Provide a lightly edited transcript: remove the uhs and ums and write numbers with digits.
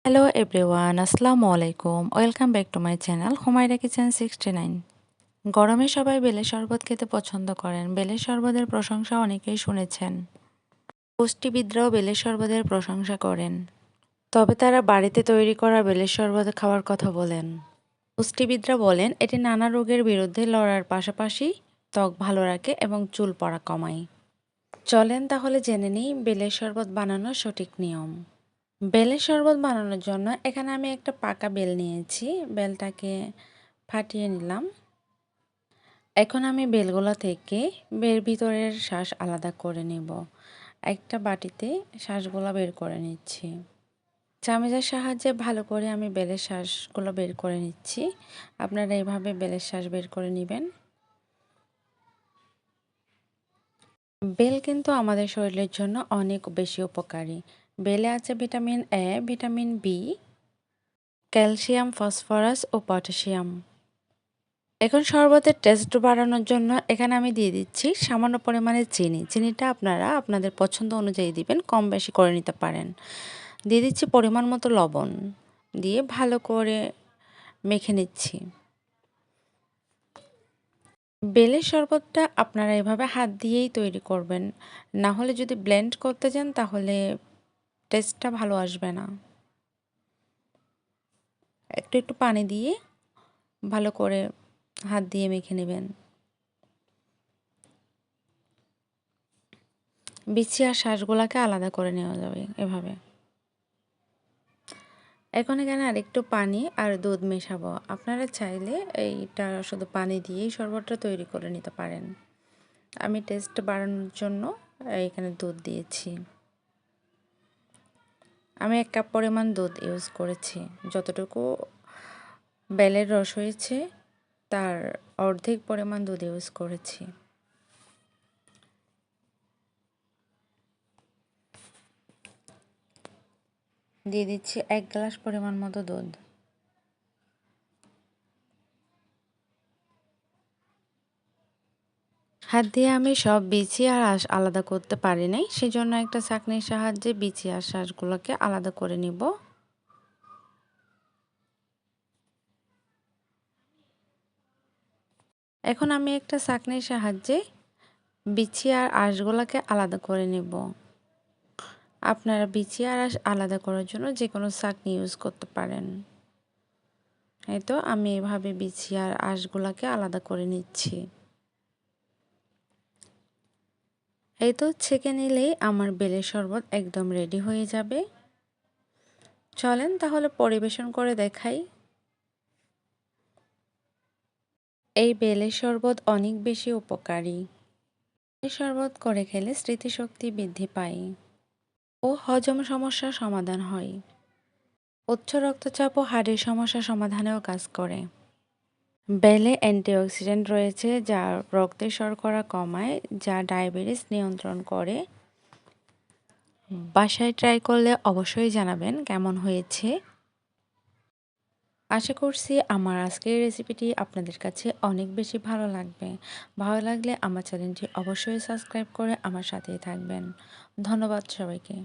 Hello everyone, আসসালামু আলাইকুম। Welcome back to my channel Humaira kitchen 69। গরমে সবাই বেলের শরবত খেতে পছন্দ করেন। বেলের শরবতের প্রশংসা অনেকেই শুনেছেন। পুষ্টিবিদরাও বেলের শরবতের প্রশংসা করেন, তবে তারা বাড়িতে তৈরি করা বেলের শরবত খাওয়ার কথা বলেন। পুষ্টিবিদরা বলেন এটি নানা রোগের বিরুদ্ধে লড়ার পাশাপাশি ত্বক ভালো রাখে এবং চুল পড়া কমায়। চলেন তাহলে জেনে নিই বেলের শরবত বানানোর সঠিক নিয়ম। বেলের শরবত বানানোর জন্য এখানে আমি একটা পাকা বেল নিয়েছি। বেলটাকে ফাটিয়ে নিলাম। এখন আমি বেলগুলো থেকে ভিতরের শাঁস আলাদা করে নেব। একটা বাটিতে শাঁসগুলো বের করে নিচ্ছি। চামচের সাহায্যে ভালো করে আমি বেলের শাঁসগুলো বের করে নিচ্ছি। আপনারা এইভাবে বেলের শাঁস বের করে নেবেন। বেল কিন্তু আমাদের শরীরের জন্য অনেক বেশি উপকারী। বেলে আছে vitamin A, vitamin B, calcium, phosphorus ও পটাশিয়াম। এখন শরবতের টেস্ট বাড়ানোর জন্য এখানে আমি দিয়ে দিচ্ছি সামান্য পরিমাণে চিনি। চিনিটা আপনারা আপনাদের পছন্দ অনুযায়ী দিবেন, কম বেশি করে নিতে পারেন। দিয়ে দিচ্ছি পরিমাণ মতো লবণ, দিয়ে ভালো করে মেখে নিচ্ছি। বেলের শরবতটা আপনারা এভাবে হাত দিয়েই তৈরি করবেন, না হলে যদি ব্লেন্ড করতে যান তাহলে টেস্টটা ভালো আসবে না। একটু একটু পানি দিয়ে ভালো করে হাত দিয়ে মেখে নেবেন। বিচি আর শাঁসগুলাকে আলাদা করে নেওয়া যাবে এভাবে। এখন এখানে আরেকটু পানি আর দুধ মেশাবো। আপনারা চাইলে এইটা শুধু পানি দিয়েই শরবতটা তৈরি করে নিতে পারেন। আমি টেস্ট বাড়ানোর জন্য এখানে দুধ দিয়েছি। আমি 1 কাপ পরিমাণ দুধ ইউজ করেছি। যতটুকু বেলের রস হয়েছে তার অর্ধেক পরিমাণ দুধ ইউজ করেছি। দিয়ে দিচ্ছি 1 গ্লাস পরিমাণ মতো দুধ। হাত দিয়ে আমি সব বিচি আর আঁশ আলাদা করতে পারি নাই, সেজন্য একটা ছাঁকনির সাহায্যে বিচি আর শাঁসগুলোকে আলাদা করে নিব। এখন আমি একটা ছাঁকনির সাহায্যে বিচি আর আঁশগুলোকে আলাদা করে নেব। আপনারা বিচি আর আঁশ আলাদা করার জন্য যে কোনো ছাঁকনি ইউজ করতে পারেন। এই তো আমি এভাবে বিচি আর আঁশগুলোকে আলাদা করে নিচ্ছি। এই তো ছেঁকে নিলেই আমার বেলের শরবত একদম রেডি হয়ে যাবে। চলেন তাহলে পরিবেশন করে দেখাই। এই বেলের শরবত অনেক বেশি উপকারী। এই শরবত করে খেলে স্মৃতিশক্তি বৃদ্ধি পায় ও হজম সমস্যার সমাধান হয়। উচ্চ রক্তচাপ ও হাড়ের সমস্যা সমাধানেও কাজ করে। বেলে অ্যান্টিঅক্সিডেন্ট রয়েছে যা রক্তের শর্করা কমায়, যা ডায়াবেটিস নিয়ন্ত্রণ করে। বাসায় ট্রাই করলে অবশ্যই জানাবেন কেমন হয়েছে। আশা করছি আমার আজকের রেসিপিটি আপনাদের কাছে অনেক বেশি ভালো লাগবে। ভালো লাগলে আমার চ্যানেলটি অবশ্যই সাবস্ক্রাইব করে আমার সাথেই থাকবেন। ধন্যবাদ সবাইকে।